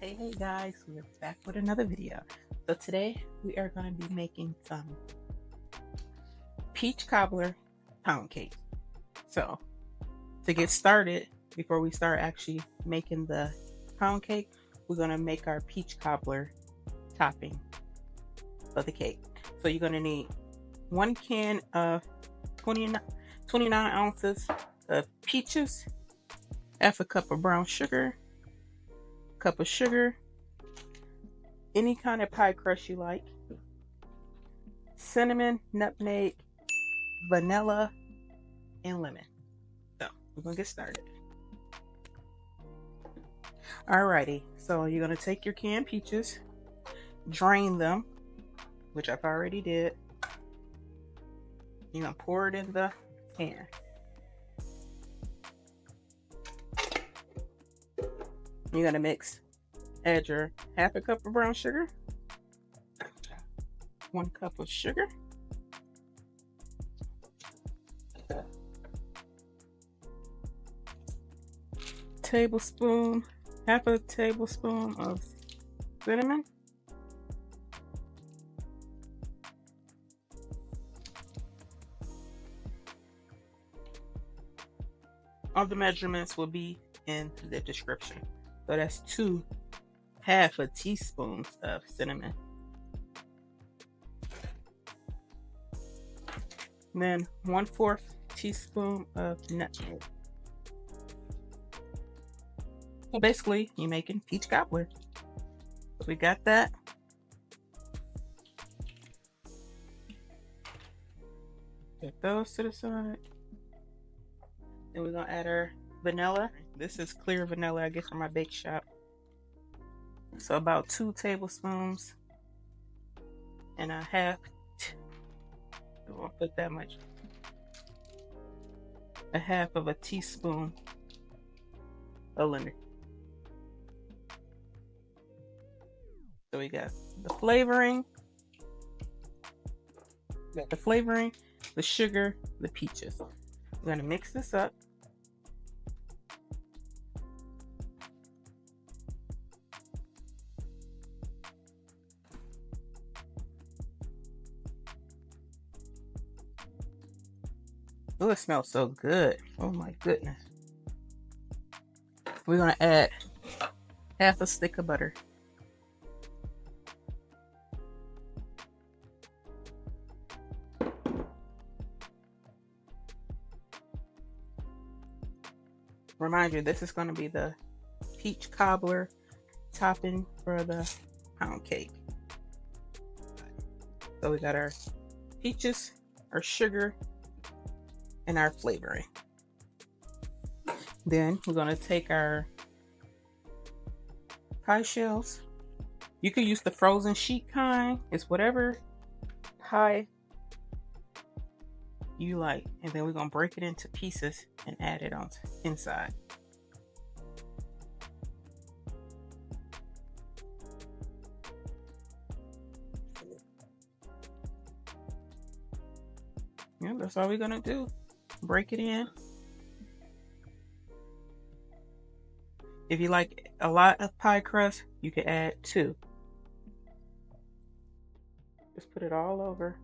Hey guys, we're back with another video. So today we are going to be making some peach cobbler pound cake. So to get started, before we start actually making the pound cake, we're going to make our peach cobbler topping for the cake. So you're going to need 1 can of 29 ounces of peaches, half a cup of brown sugar, cup of sugar, any kind of pie crust you like, cinnamon, nutmeg, vanilla, and lemon. So we're gonna get started. Alrighty, so you're gonna take your canned peaches, drain them, which I've already did. You're gonna pour it in the pan. You're gonna add your half a cup of brown sugar, 1 cup of sugar, half a tablespoon of cinnamon, all the measurements will be in the description. So that's half a teaspoon of cinnamon. And then 1/4 teaspoon of nutmeg. So basically, you're making peach cobbler. So we got that. Get those to the side. Then we're gonna add our vanilla. This is clear vanilla I get from my bake shop. So about 2 tablespoons and a half. I won't put that much. A half of a teaspoon of lemon. So we got the flavoring. The sugar, the peaches. We're gonna mix this up. Oh, it smells so good. Oh my goodness. We're gonna add half a stick of butter. Remind you, this is gonna be the peach cobbler topping for the pound cake. So we got our peaches, our sugar, and our flavoring. Then we're going to take our pie shells. You can use the frozen sheet kind. It's whatever pie you like. And then we're going to break it into pieces and add it on inside. Yeah, that's all we're going to do. Break it in. If you like a lot of pie crust, you can add 2. Just put it all over.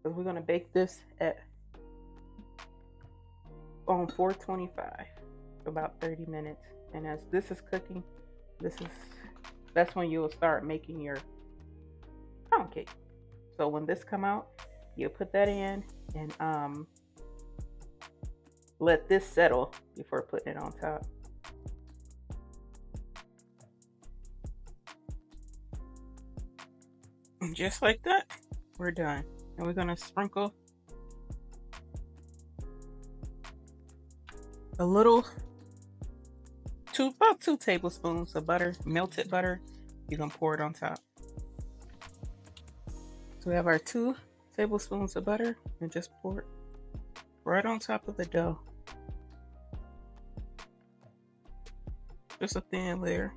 Because we're going to bake this on 425 for about 30 minutes. And as this is cooking, that's when you'll start making your pound cake. So when this come out, you'll put that in and let this settle before putting it on top. And just like that, we're done. And we're gonna sprinkle a little, about 2 tablespoons of butter, melted butter. You're gonna pour it on top. So we have our 2 tablespoons of butter and just pour it right on top of the dough. Just a thin layer.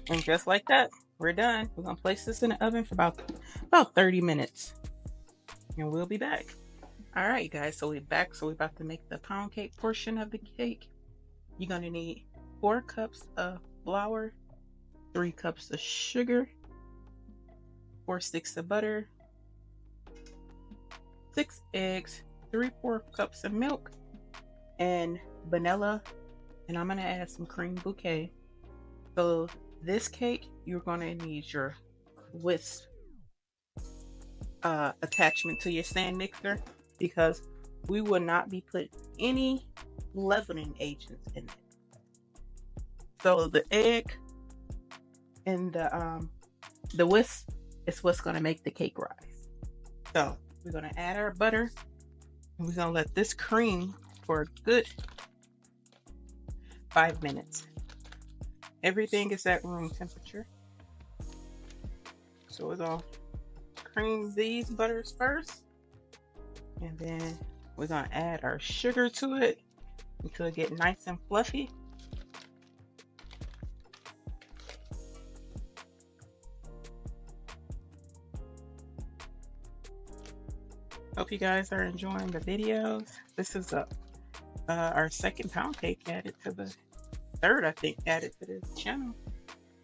And just like that, we're done. We're gonna place this in the oven for about 30 minutes. and we'll be back. All right, guys, so we're back. So we're about to make the pound cake portion of the cake. You're gonna need 4 cups of flour, 3 cups of sugar, 4 sticks of butter, 6 eggs, 3/4 cups of milk, and vanilla. And I'm gonna add some cream bouquet. So this cake, you're gonna need your whisk attachment to your stand mixer, because we will not be putting any leavening agents in it. So the egg and the whisk is what's gonna make the cake rise. So we're gonna add our butter, and we're gonna let this cream for a good 5 minutes. Everything is at room temperature. So we're gonna cream these butters first, and then we're gonna add our sugar to it until it get nice and fluffy. Hope you guys are enjoying the videos. This is our second pound cake added to the third, I think, added to this channel.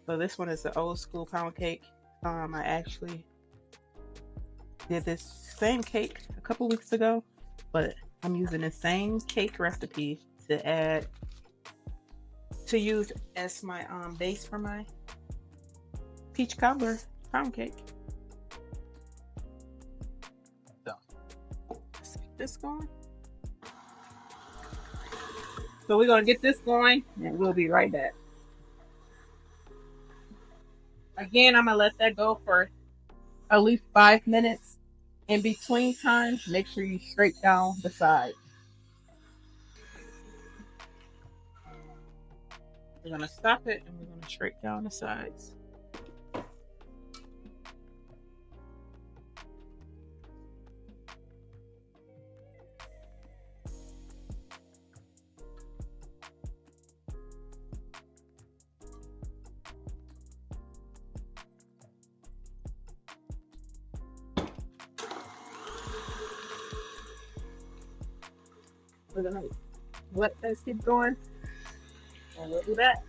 So this one is the old school pound cake. I actually did this same cake a couple weeks ago, but I'm using the same cake recipe to use as my base for my peach cobbler pound cake. So let's get this going. So we're gonna get this going, and we'll be right back. Again, I'm gonna let that go for at least 5 minutes. In between times, make sure you scrape down the sides. We're gonna stop it, and we're gonna scrape down the sides. We're gonna let this keep going, and we'll do that.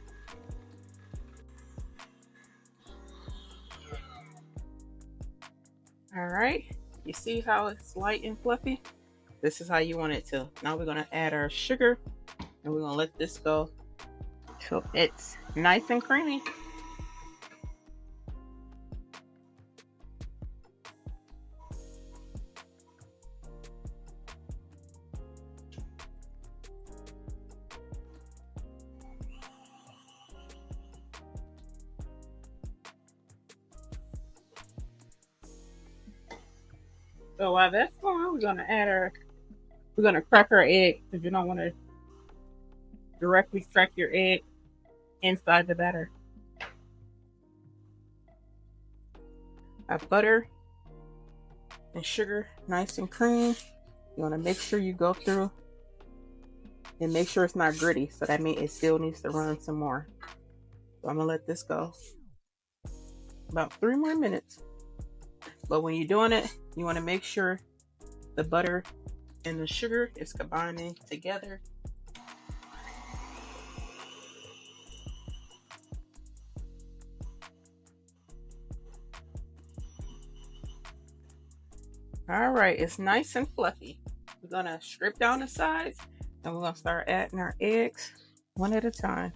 All right, you see how it's light and fluffy? This is how you want it to. Now we're gonna add our sugar, and we're gonna let this go till it's nice and creamy. So while that's going, we're gonna crack our egg, because you don't want to directly crack your egg inside the batter. Our butter and sugar nice and creamy. You want to make sure you go through and make sure it's not gritty. So that means it still needs to run some more. So I'm gonna let this go about 3 more minutes. But when you're doing it, you want to make sure the butter and the sugar is combining together. All right, it's nice and fluffy. We're gonna strip down the sides, and we're gonna start adding our eggs one at a time.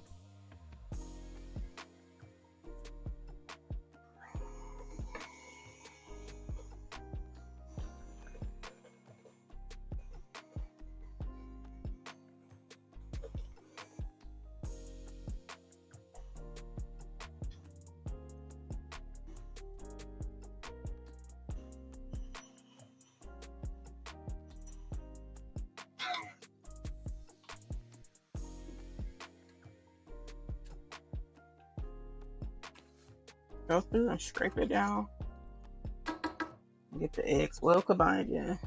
Go through and scrape it down. Get the eggs well combined in.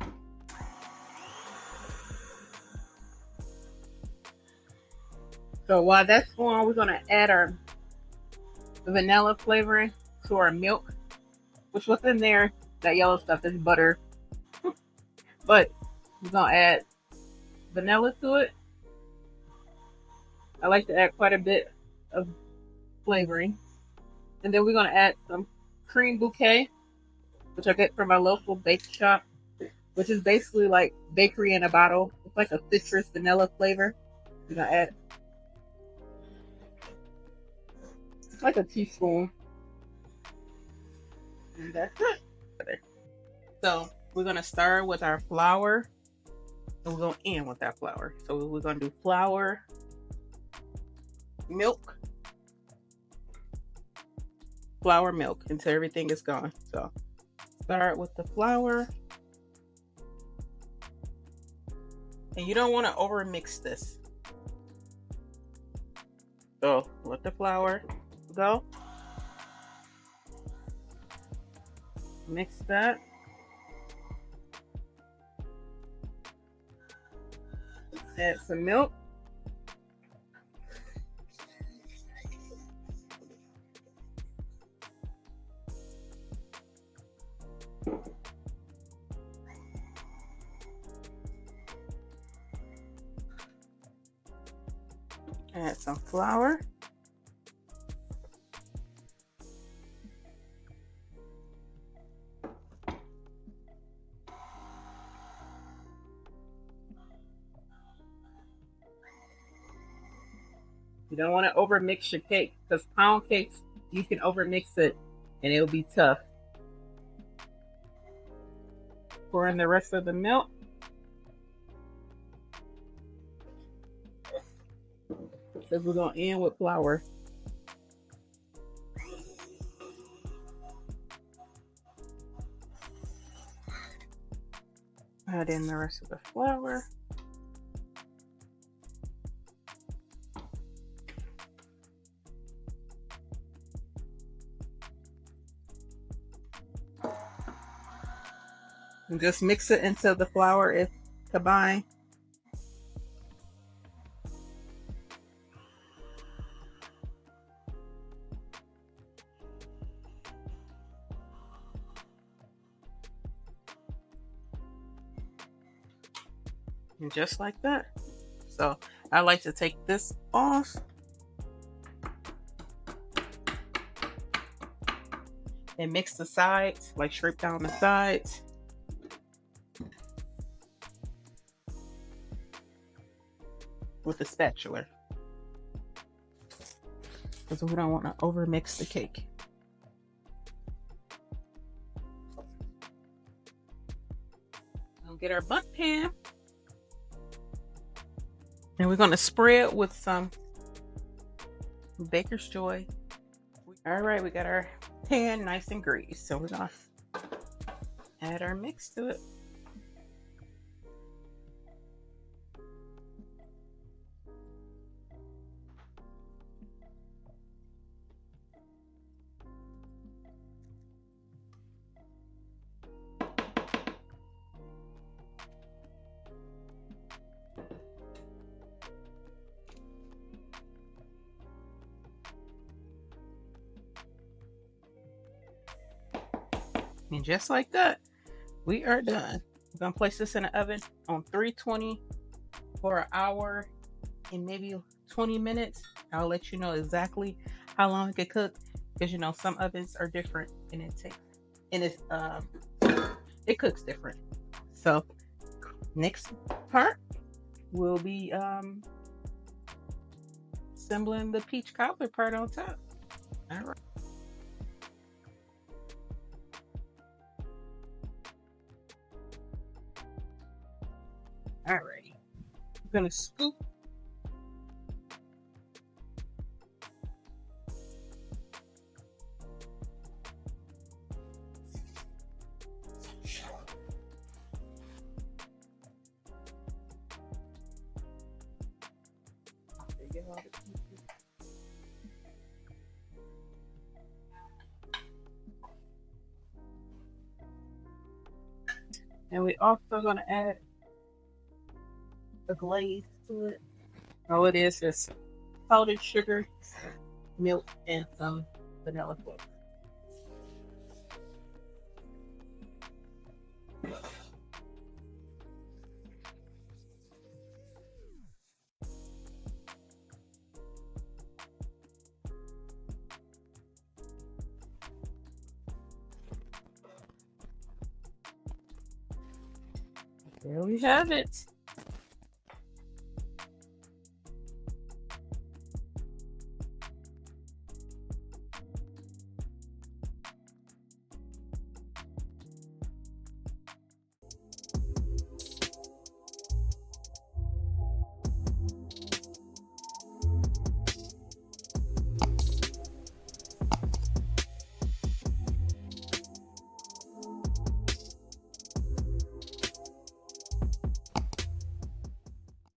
So while that's going on, we're gonna add our vanilla flavoring to our milk, which was in there. That yellow stuff is butter. but we're gonna add vanilla to it. I like to add quite a bit of flavoring. And then we're gonna add some cream bouquet, which I get from my local bake shop, which is basically like bakery in a bottle. It's like a citrus vanilla flavor. We're gonna add like a teaspoon. And that's it. So we're gonna start with our flour, and we're gonna end with that flour. So we're gonna do flour, milk, flour, milk until everything is gone. So start with the flour. And you don't want to over mix this. So let the flour go. Mix that. Add some milk. Add some flour. You don't want to overmix your cake because pound cakes, you can overmix it and it'll be tough. Pour in the rest of the milk. Because we're going to end with flour. Add in the rest of the flour. And just mix it until the flour is combined. And just like that. So I like to take this off. And mix the sides, like scrape down the sides. With a spatula. Because we don't want to over mix the cake. We'll get our bundt pan. And we're going to spread with some Baker's Joy. All right, we got our pan nice and greased. So we're going to add our mix to it. And just like that, we are done. We're gonna place this in the oven on 320 for an hour and maybe 20 minutes. I'll let you know exactly how long it could cook, because you know some ovens are different and it cooks different. So next part will be assembling the peach cobbler part on top. All right. Alrighty, I'm gonna scoop. And we also gonna add a glaze to it. All it is powdered sugar, milk, and some vanilla flavor. There we have it.